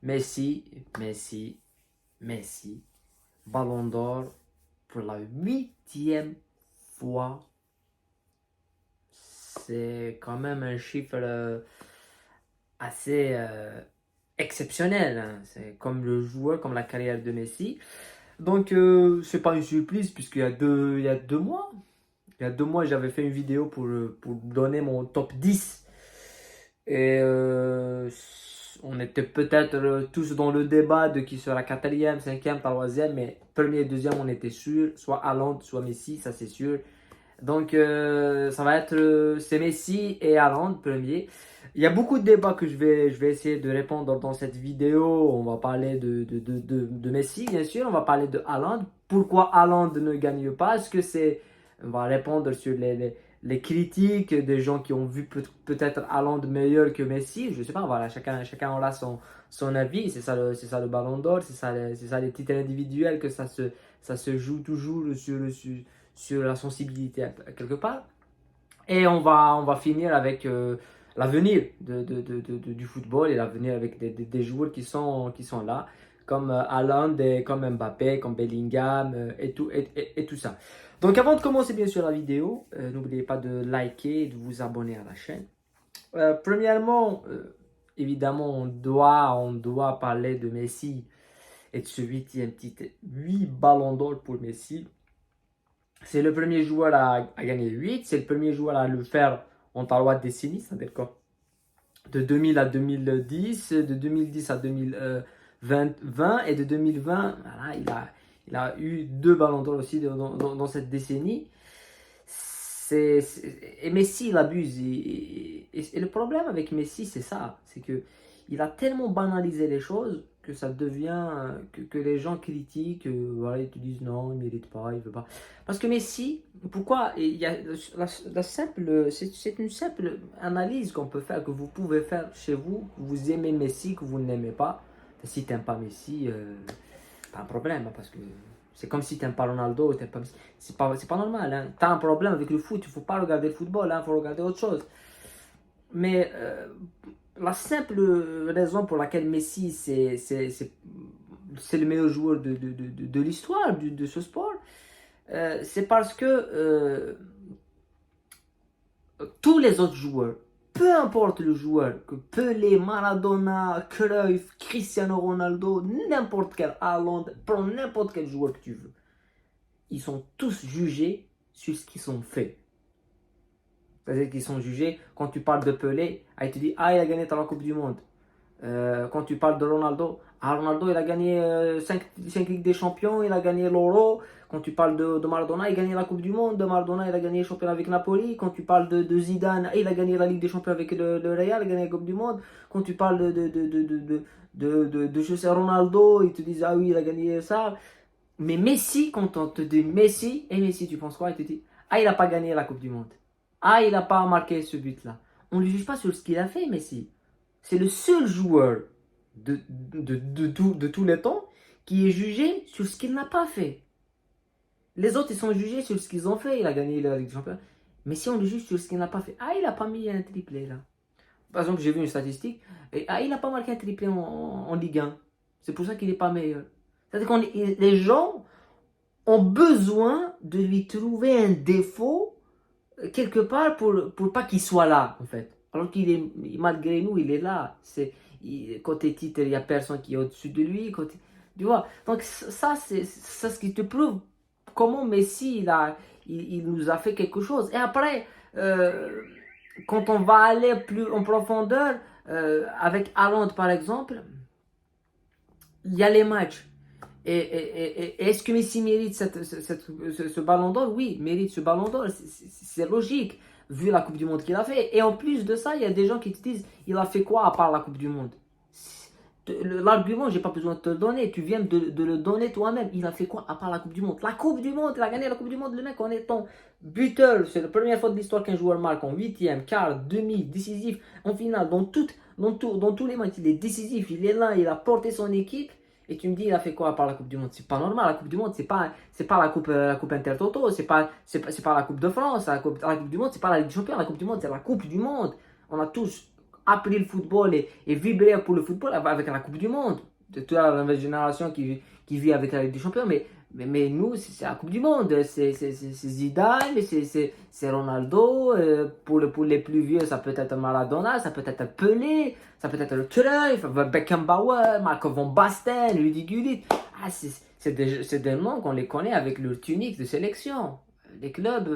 Messi, Messi, Messi, Ballon d'Or pour la 8e fois. C'est quand même un chiffre assez exceptionnel, hein. C'est comme le joueur, comme la carrière de Messi. Donc, c'est pas une surprise, puisqu'il y a 2 mois, j'avais fait une vidéo pour donner mon top 10. Et on était peut-être tous dans le débat de qui sera quatrième, cinquième, troisième, mais premier et deuxième, on était sûr, soit Haaland, soit Messi, ça c'est sûr. Donc, ça va être c'est Messi et Haaland premier. Il y a beaucoup de débats que je vais essayer de répondre dans cette vidéo. On va parler de Messi, bien sûr. On va parler de Haaland. Pourquoi Haaland ne gagne pas? Est-ce que c'est... On va répondre sur les critiques des gens qui ont vu peut-être Haaland meilleur que Messi. Je ne sais pas, voilà, chacun aura son avis. C'est ça le Ballon d'Or, c'est ça les titres individuels, que ça se joue toujours sur la sensibilité quelque part. Et on va finir avec l'avenir du football et l'avenir avec des joueurs qui sont là, comme Haaland, comme Mbappé, comme Bellingham et tout ça. Donc avant de commencer bien sûr la vidéo, n'oubliez pas de liker et de vous abonner à la chaîne. Premièrement, évidemment, on doit parler de Messi et de ce 8e titre. 8 ballons d'or pour Messi. C'est le premier joueur à gagner 8. C'est le premier joueur à le faire en 3 décennies. C'est-à-dire quoi? De 2000 à 2010, de 2010 à 2020 et de 2020, voilà, il a eu 2 ballons d'or aussi dans cette décennie. Et Messi, il abuse. Et le problème avec Messi, c'est ça. C'est que il a tellement banalisé les choses que ça devient que les gens critiquent, voilà, ils te disent non, il ne mérite pas, il veut pas. Parce que Messi, pourquoi il y a c'est une simple analyse qu'on peut faire, que vous pouvez faire chez vous, que vous aimez Messi, que vous ne l'aimez pas. Si tu n'aimes pas Messi, pas un problème, parce que c'est comme si tu n'aimes pas Ronaldo, t'aimes pas Messi. C'est pas normal, hein. Tu as un problème avec le foot, il ne faut pas regarder le football, il faut regarder autre chose. Mais la simple raison pour laquelle Messi, c'est le meilleur joueur de l'histoire de ce sport, c'est parce que tous les autres joueurs, peu importe le joueur, que Pelé, Maradona, Cruyff, Cristiano Ronaldo, n'importe quel Haaland, prends n'importe quel joueur que tu veux, ils sont tous jugés sur ce qu'ils ont fait. C'est-à-dire qu'ils sont jugés, quand tu parles de Pelé, il te dit, ah, il a gagné la Coupe du Monde. Quand tu parles de Ronaldo, ah, Ronaldo, il a gagné 5 Ligues des Champions, il a gagné l'Euro. Quand tu parles de Maradona, il a gagné la Coupe du Monde. De Maradona, il a gagné le championnat avec Napoli. Quand tu parles de Zidane, il a gagné la Ligue des Champions avec le Real, il a gagné la Coupe du Monde. Quand tu parles de je sais, Ronaldo, ils te disent, ah oui, il a gagné ça. Mais Messi, quand on te dit Messi, et Messi, tu penses quoi? Il te dit, ah, il n'a pas gagné la Coupe du Monde. Ah, il n'a pas marqué ce but-là. On ne le juge pas sur ce qu'il a fait, Messi. C'est le seul joueur de tous les temps qui est jugé sur ce qu'il n'a pas fait. Les autres, ils sont jugés sur ce qu'ils ont fait. Il a gagné la Ligue des Champions. Mais si on le juge sur ce qu'il n'a pas fait, ah, il n'a pas mis un triplé là. Par exemple, j'ai vu une statistique, et ah, il n'a pas marqué un triplé en Ligue 1. C'est pour ça qu'il n'est pas meilleur. C'est-à-dire que les gens ont besoin de lui trouver un défaut quelque part pour pas qu'il soit là, en fait. Alors qu'il est, malgré nous, il est là. Côté titre, il n'y a personne qui est au-dessus de lui. Tu vois? Donc ça, c'est ce qui te prouve comment Messi, il nous a fait quelque chose. Et après, quand on va aller plus en profondeur, avec Haaland, par exemple, il y a les matchs. Et est-ce que Messi mérite ce ballon d'or? Oui, mérite ce ballon d'or. C'est logique, vu la Coupe du Monde qu'il a fait. Et en plus de ça, il y a des gens qui te disent, il a fait quoi à part la Coupe du Monde? L'argument, j'ai pas besoin de te le donner. Tu viens de le donner toi-même. Il a fait quoi à part la Coupe du Monde? La Coupe du Monde, il a gagné la Coupe du Monde, le mec, en étant buteur. C'est la première fois de l'histoire qu'un joueur marque en 8e, quart, demi, décisif, en finale. Dans tous les matchs, il est décisif. Il est là, il a porté son équipe. Et tu me dis, il a fait quoi par la Coupe du Monde? C'est pas normal. La Coupe du Monde, c'est pas la coupe Intertoto, c'est pas la Coupe de France. La coupe du Monde, c'est pas la Ligue des Champions. La Coupe du Monde, c'est la Coupe du Monde. On a tous appris le football et vibré pour le football avec la Coupe du Monde. De toute la nouvelle génération qui vit avec la Ligue des Champions, mais nous, c'est la Coupe du Monde. C'est Zidane, c'est Ronaldo. Pour les plus vieux, ça peut être Maradona, ça peut être Pelé, ça peut être le Cruyff, Beckenbauer, Marco van Basten, Rudi Gullit. Ah, c'est des noms qu'on les connaît avec leur tunique de sélection. Les clubs,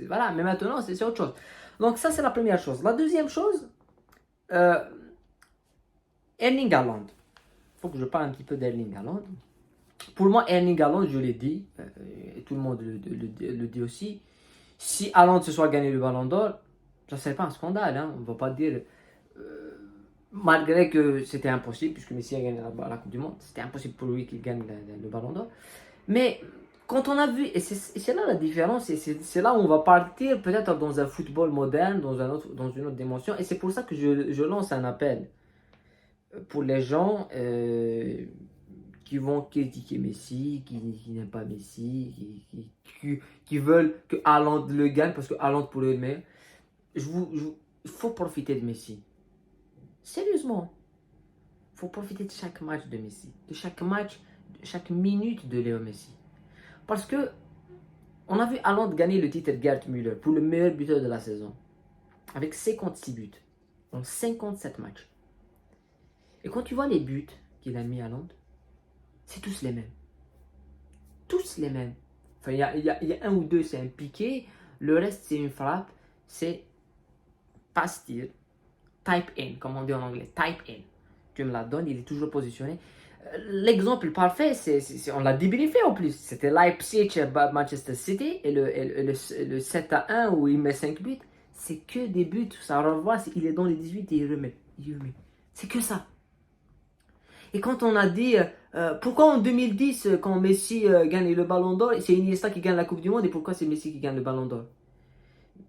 voilà. Mais maintenant, c'est autre chose. Donc ça, c'est la première chose. La deuxième chose, Erling Haaland. Il faut que je parle un petit peu d'Erling Haaland. Pour moi, Erling Haaland, je l'ai dit, et tout le monde le dit aussi, si Haaland se soit gagné le Ballon d'Or, ça ne serait pas un scandale. Hein. On ne va pas dire, malgré que c'était impossible, puisque Messi a gagné la Coupe du Monde, c'était impossible pour lui qu'il gagne le Ballon d'Or. Mais quand on a vu, et c'est là la différence, et c'est là où on va partir peut-être dans un football moderne, dans une autre dimension, et c'est pour ça que je lance un appel pour les gens qui vont critiquer Messi, qui n'aiment pas Messi, qui veulent que Haaland le gagne parce que Haaland pour eux est meilleur. Il faut profiter de Messi. Sérieusement. Il faut profiter de chaque match de Messi, de chaque match, de chaque minute de Léo Messi. Parce que on a vu Haaland gagner le titre de Gerd Müller pour le meilleur buteur de la saison, avec 56 buts, en 57 matchs. Et quand tu vois les buts qu'il a mis à Haaland, c'est tous les mêmes. Tous les mêmes. Enfin, il y a un ou deux, c'est un piqué. Le reste, c'est une frappe. C'est passe-tir. Type in, comme on dit en anglais. Type in. Tu me la donnes, il est toujours positionné. L'exemple parfait, on l'a débriefé en plus. C'était Leipzig-Manchester City et le 7-1 où il met 5 buts. C'est que des buts. Ça renvoie, il est dans les 18 et il remet. C'est que ça. Et quand on a dit, pourquoi en 2010, quand Messi gagne le Ballon d'Or, c'est Iniesta qui gagne la Coupe du Monde, et pourquoi c'est Messi qui gagne le Ballon d'Or?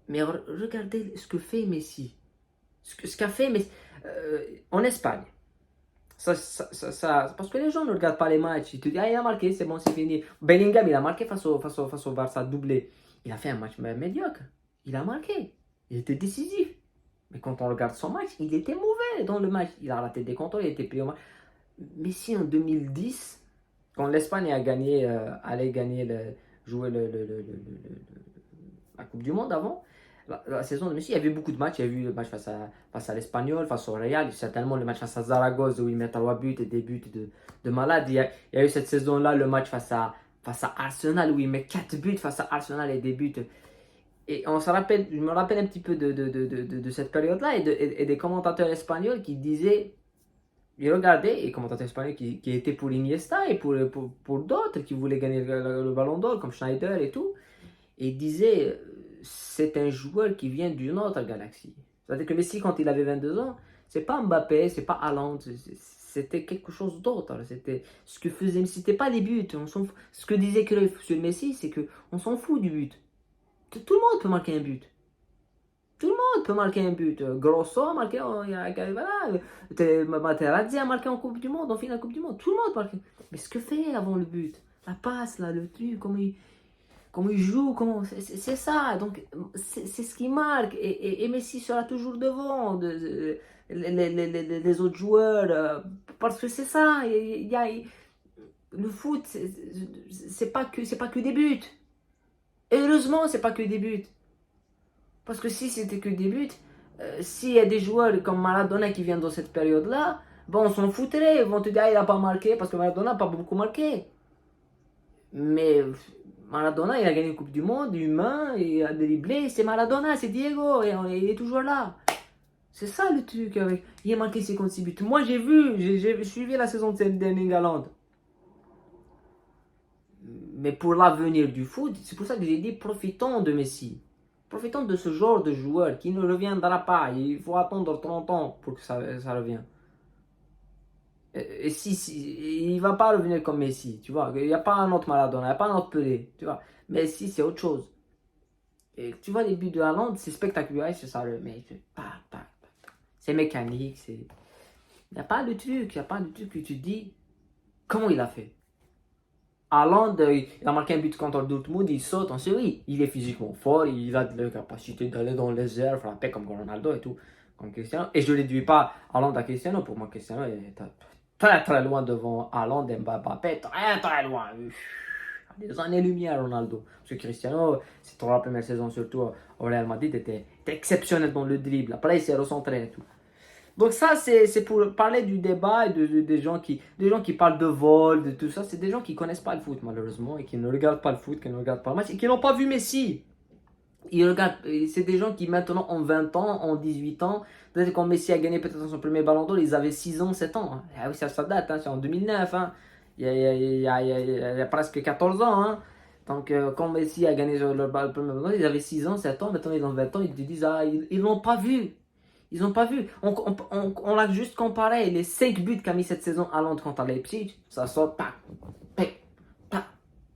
Mais regardez ce que fait Messi. Ce qu'a fait Messi en Espagne. Parce que les gens ne regardent pas les matchs. Ils te disent, ah, il a marqué, c'est bon, c'est fini. Bellingham, il a marqué face au Barça, doublé. Il a fait un match médiocre. Il a marqué. Il était décisif. Mais quand on regarde son match, il était mauvais dans le match. Il a raté des contrôles, il était pris au match. Messi en 2010, quand l'Espagne allait gagner, jouer la Coupe du Monde avant, la saison de Messi, il y avait beaucoup de matchs. Il y a eu le match face à l'Espagnol, face au Real, certainement le match face à Zaragoza où il met 3 buts et des buts de malade. Il y a eu cette saison-là le match face à Arsenal où il met 4 buts face à Arsenal et des buts. Et je me rappelle un petit peu de cette période-là et des commentateurs espagnols qui disaient. J'ai regardé, et commentateur espagnol qui était pour Iniesta et pour d'autres qui voulaient gagner le Ballon d'Or, comme Schneider et tout, et il disait c'est un joueur qui vient d'une autre galaxie. C'est-à-dire que Messi, quand il avait 22 ans, c'est pas Mbappé, c'est pas Haaland, c'était quelque chose d'autre. C'était ce que faisait Messi, c'était pas les buts. Ce que disait Cruyff sur Messi, c'est qu'on s'en fout du but. Tout le monde peut marquer un but. Tout le monde peut marquer un but. Grosso a marqué, voilà. Materazzi a marqué en Coupe du Monde, en finale Coupe du Monde. Tout le monde marque. Mais ce que fait avant le but, la passe, là, le truc, comment il joue, c'est ça. Donc, c'est ce qui marque. Et Messi sera toujours devant les autres joueurs. Parce que c'est ça. Le foot, c'est pas que des buts. Et heureusement, c'est pas que des buts. Parce que si c'était que des buts, s'il y a des joueurs comme Maradona qui viennent dans cette période-là, bon, on s'en foutrait. Ils vont te dire, ah, il n'a pas marqué parce que Maradona n'a pas beaucoup marqué. Mais Maradona, il a gagné une Coupe du Monde, humain, il a dribblé, c'est Maradona, c'est Diego, et il est toujours là. C'est ça le truc avec. Il a marqué 56 buts. Moi, j'ai suivi la saison de d'Erling Haaland. Mais pour l'avenir du foot, c'est pour ça que j'ai dit profitons de Messi. Profitons de ce genre de joueur qui ne reviendra pas. Il faut attendre 30 ans pour que ça revienne. Et il ne va pas revenir comme Messi, tu vois. Il n'y a pas un autre Maradona, il n'y a pas un autre Pelé, tu vois. Messi, c'est autre chose. Et tu vois, les buts de Haaland, c'est spectaculaire, c'est ça. Mais c'est mécanique, c'est... Il n'y a pas de truc, que tu dis, comment il a fait? Haaland, il a marqué un but contre Dortmund, il saute, on sait oui, il est physiquement fort, il a de la capacité d'aller dans les airs, frapper comme Ronaldo et tout. comme Cristiano. Et je ne réduis pas Haaland à Cristiano. Pour moi, Cristiano est très très loin devant Haaland et Mbappé. Très très loin. Des années-lumière, Ronaldo. Parce que Cristiano, c'est pour la première saison surtout au Real Madrid, était exceptionnel dans le dribble. Après, il s'est recentré et tout. Donc ça, c'est pour parler du débat et des gens qui parlent de vol, de tout ça. C'est des gens qui connaissent pas le foot, malheureusement, et qui ne regardent pas le foot, qui ne regardent pas le match, et qui n'ont pas vu Messi. Ils regardent, c'est des gens qui maintenant ont 20 ans, ont 18 ans. Peut-être quand Messi a gagné peut-être son premier ballon d'or, ils avaient 6 ans, 7 ans. Ah oui, ça date, hein, c'est en 2009. Hein. Il y a presque 14 ans. Hein. Donc quand Messi a gagné le premier ballon d'or, ils avaient 6 ans, 7 ans. Maintenant ils ont 20 ans, ils te disent, ah, ils l'ont pas vu. Ils n'ont pas vu. On l'a juste comparé. Les 5 buts qu'a mis cette saison à Londres contre Leipzig, ça sort tac, tac, tac,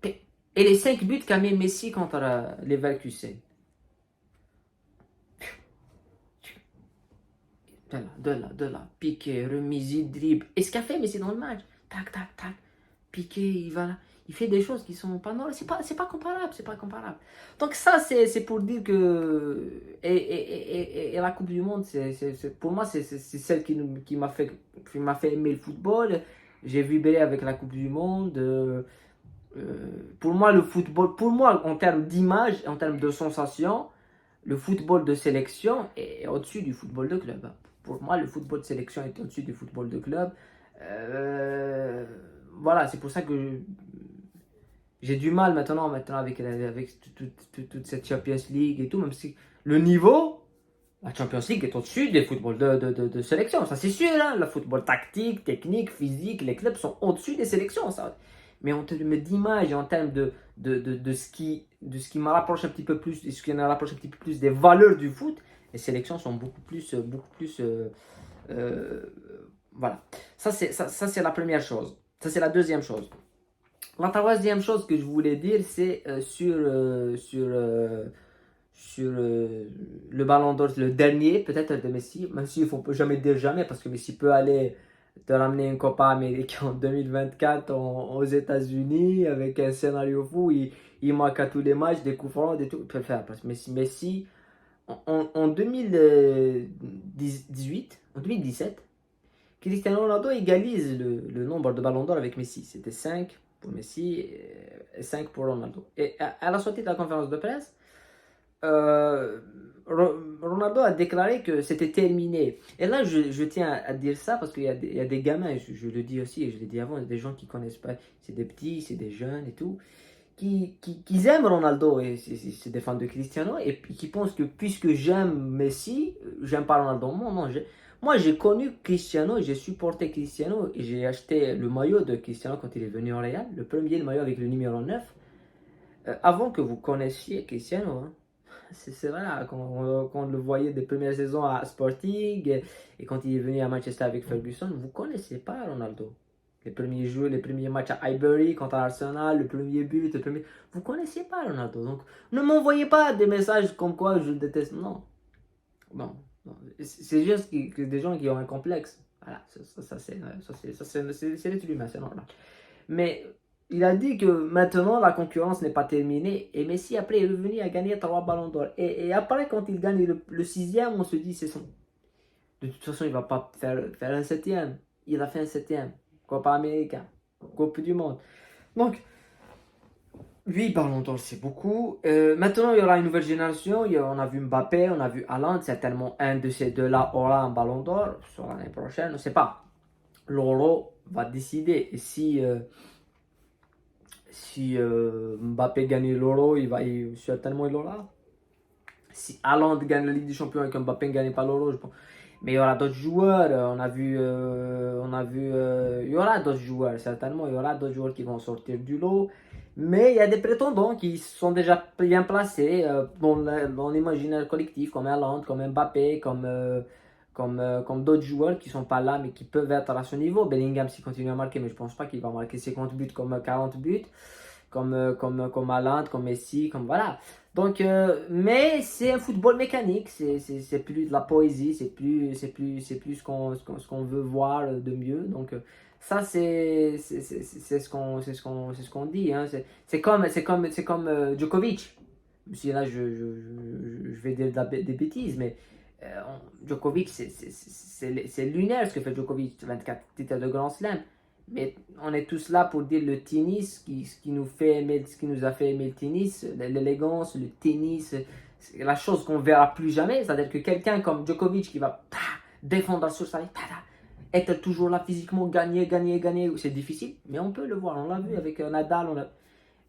tac. Et les 5 buts qu'a mis Messi contre Leverkusen. De là. Piqué, remise, dribble. Et ce qu'a fait Messi dans le match. Tac, tac, tac. Piqué, il va là. Il fait des choses qui sont pas normales. C'est pas comparable. C'est pas comparable. Donc ça, c'est pour dire que... Et la Coupe du Monde, pour moi, c'est celle qui m'a fait aimer le football. J'ai vibré avec la Coupe du Monde. Pour moi, le football... Pour moi, en termes d'image, en termes de sensation, le football de sélection est au-dessus du football de club. Pour moi, le football de sélection est au-dessus du football de club. Voilà, c'est pour ça que j'ai du mal maintenant avec toute cette Champions League et tout, même si le niveau, la Champions League est au-dessus des footballs de sélection, ça c'est sûr. Hein? Le football tactique, technique, physique, les clubs sont au-dessus des sélections. Ça. Mais en termes d'image et en termes de ce qui me rapproche un petit peu plus, de ce qui me rapproche un petit peu plus des valeurs du foot, les sélections sont beaucoup plus euh, voilà. Ça c'est la première chose. Ça, c'est la deuxième chose. La troisième chose que je voulais dire, c'est sur le ballon d'or, le dernier, peut-être de Messi, même s'il ne faut jamais dire jamais, parce que Messi peut aller te ramener une Copa América en 2024 aux États-Unis avec un scénario fou. Il marque à tous les matchs, des coups francs, des tout. Il peut le faire. Parce que Messi en 2018, en 2017, Cristiano Ronaldo égalise le nombre de ballons d'or avec Messi. C'était 5 pour Messi et 5 pour Ronaldo. Et à la sortie de la conférence de presse, euh, Ronaldo a déclaré que c'était terminé. Et là, je tiens à dire ça parce qu'il y a des gamins, je le dis aussi, et je l'ai dit avant, des gens qui ne connaissent pas, c'est des petits, c'est des jeunes et tout, qui aiment Ronaldo et c'est des fans de Cristiano et puis qui pensent que puisque j'aime Messi, j'aime pas Ronaldo. Non, moi j'ai connu Cristiano, j'ai supporté Cristiano et j'ai acheté le maillot de Cristiano quand il est venu au Real, le premier maillot avec le numéro 9, avant que vous connaissiez Cristiano. Hein. C'est vrai, quand on le voyait des premières saisons à Sporting et quand il est venu à Manchester avec Ferguson, vous connaissez pas Ronaldo. Les premiers jeux, les premiers matchs à Highbury contre Arsenal, le premier but, le premier... Vous connaissiez pas Ronaldo. Donc, ne m'envoyez pas des messages comme quoi je le déteste. Non. Non. C'est juste que des gens qui ont un complexe. Voilà, c'est l'être humain, c'est normal. Mais il a dit que maintenant la concurrence n'est pas terminée et Messi après est revenu à gagner 3 ballons d'or. Et après quand il gagne le sixième, on se dit c'est son... De toute façon il va pas faire un septième. Il a fait un septième. Copa América, Coupe du Monde. Donc 8 ballons d'or c'est beaucoup. Maintenant il y aura une nouvelle génération. On a vu Mbappé, on a vu Haaland. Certainement un de ces deux-là aura un ballon d'or sur l'année prochaine. On ne sait pas. L'Euro va décider. Et si Mbappé gagne l'Euro, certainement il l'aura. Si Haaland gagne la Ligue des Champions et que Mbappé ne gagne pas l'Euro, je pense. Mais il y aura d'autres joueurs. Il y aura d'autres joueurs, certainement. Il y aura d'autres joueurs qui vont sortir du lot. Mais il y a des prétendants qui sont déjà bien placés dans l'imaginaire collectif, comme Haaland, comme Mbappé, comme d'autres joueurs qui ne sont pas là, mais qui peuvent être à ce niveau. Bellingham, s'il continue à marquer, mais je ne pense pas qu'il va marquer 50 buts comme 40 buts, comme Haaland, comme Messi, comme voilà. Donc, mais c'est un football mécanique, c'est plus de la poésie, c'est plus ce qu'on veut voir de mieux. Donc, ça, c'est ce qu'on dit. Hein. C'est comme Djokovic. Si là, je vais dire des bêtises, mais Djokovic, c'est lunaire ce que fait Djokovic, 24 titres de Grand Slam. Mais on est tous là pour dire le tennis, ce qui nous a fait aimer le tennis, l'élégance, le tennis, c'est la chose qu'on verra plus jamais. C'est-à-dire que quelqu'un comme Djokovic qui va défendre sur sa ligne, être toujours là physiquement, gagner, c'est difficile. Mais on peut le voir, on l'a vu avec Nadal.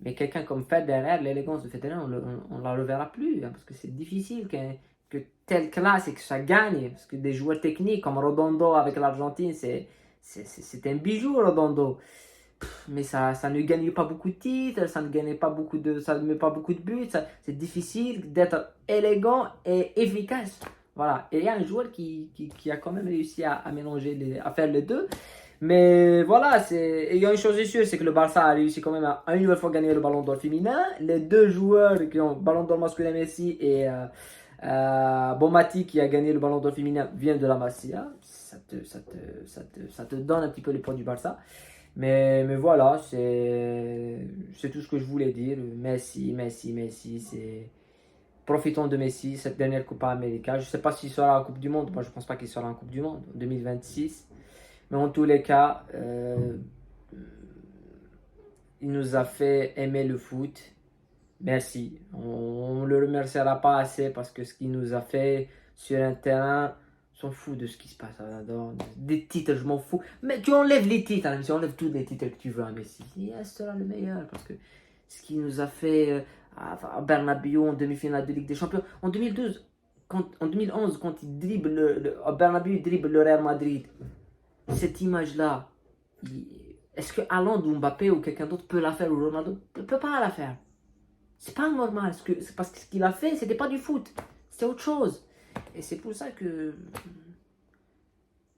Mais quelqu'un comme Federer, l'élégance de Federer, on ne la reverra plus. Hein, parce que c'est difficile que telle classe et que ça gagne. Parce que des joueurs techniques comme Redondo avec l'Argentine, c'est un bijou, Redondo. Mais ça ne gagne pas beaucoup de titres, ça ne met pas beaucoup de buts. C'est difficile d'être élégant et efficace. Voilà. Et il y a un joueur qui a quand même réussi à mélanger, à faire les deux. Mais voilà, il y a une chose sûre, c'est que le Barça a réussi quand même à une nouvelle fois gagner le Ballon d'Or féminin. Les deux joueurs qui ont Ballon d'Or masculin, Messi et Bonmati qui a gagné le Ballon d'Or féminin, viennent de la Masia. Ça te donne un petit peu les points du Barça. Mais voilà, c'est tout ce que je voulais dire. Messi, profitons de Messi, cette dernière Copa América. Je ne sais pas s'il sera en Coupe du Monde. Moi, je ne pense pas qu'il sera en Coupe du Monde en 2026. Mais en tous les cas, il nous a fait aimer le foot. Merci. On ne le remerciera pas assez parce que ce qu'il nous a fait sur un terrain, on s'en fout de ce qui se passe là-dedans. Des titres, je m'en fous. Mais tu enlèves les titres, hein, tu enlèves tous les titres que tu veux à Messi. Il sera le meilleur parce que ce qu'il nous a fait à Bernabéu en demi-finale de Ligue des Champions. En 2012, en 2011, quand il dribble à Bernabéu, il dribble le Real Madrid. Cette image-là, est-ce que Haaland ou Mbappé ou quelqu'un d'autre peut la faire ou Ronaldo ne peut pas la faire? C'est pas normal, c'est parce que ce qu'il a fait, c'était pas du foot, c'était autre chose. Et c'est pour ça que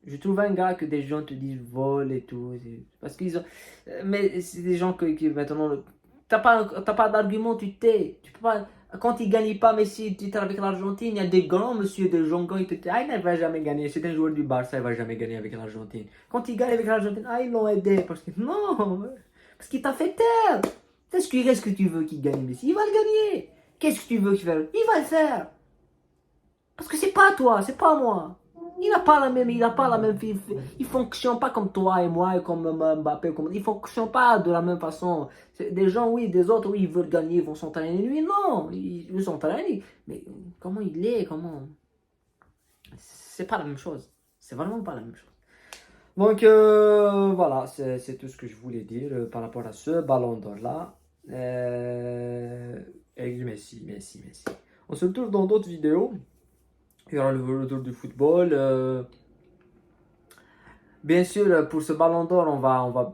je trouve un gars que des gens te disent vol et tout, parce qu'ils ont, mais c'est des gens qui maintenant, t'as pas d'argument, tu t'es, tu peux pas. Quand il ne gagne pas Messi titre avec l'Argentine, il y a des grands monsieur, des gens qui te disent ah, il ne va jamais gagner. C'est un joueur du Barça, il ne va jamais gagner avec l'Argentine. Quand il gagne avec l'Argentine, ah, ils l'ont aidé. Parce que non, parce qu'il t'a fait taire. Qu'est-ce que tu veux qu'il gagne Messi? Il va le gagner. Qu'est-ce que tu veux qu'il fasse? Il va le faire. Parce que c'est pas toi, c'est pas moi. Il n'a pas la même, il fonctionne pas comme toi et moi et comme Mbappé, il fonctionne pas de la même façon. Des gens, oui, des autres, oui, ils veulent gagner, ils vont s'entraîner. Lui, non, il veut s'entraîner. Mais comment il est, c'est pas la même chose. C'est vraiment pas la même chose. Donc voilà, c'est tout ce que je voulais dire par rapport à ce ballon d'or là. Et merci. On se retrouve dans d'autres vidéos. Il y aura le retour du football. Bien sûr, pour ce ballon d'or, on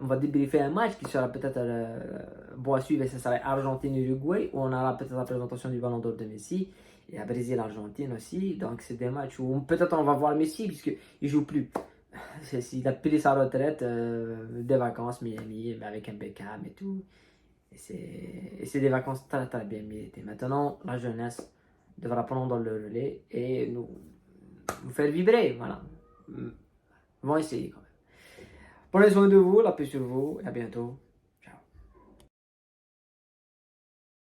va débriefer un match qui sera peut-être bon à suivre. Et ce sera Argentine-Uruguay, où on aura peut-être la présentation du ballon d'or de Messi. Et à Brésil-Argentine aussi. Donc, c'est des matchs où peut-être on va voir Messi, puisqu'il ne joue plus. Il a pris sa retraite, des vacances Miami, avec un Beckham et tout. Et c'est des vacances très très bien méritées. Maintenant, la jeunesse devra prendre le relais et nous faire vibrer. Voilà. Vont essayer quand même. Prenez soin de vous, la paix sur vous et à bientôt.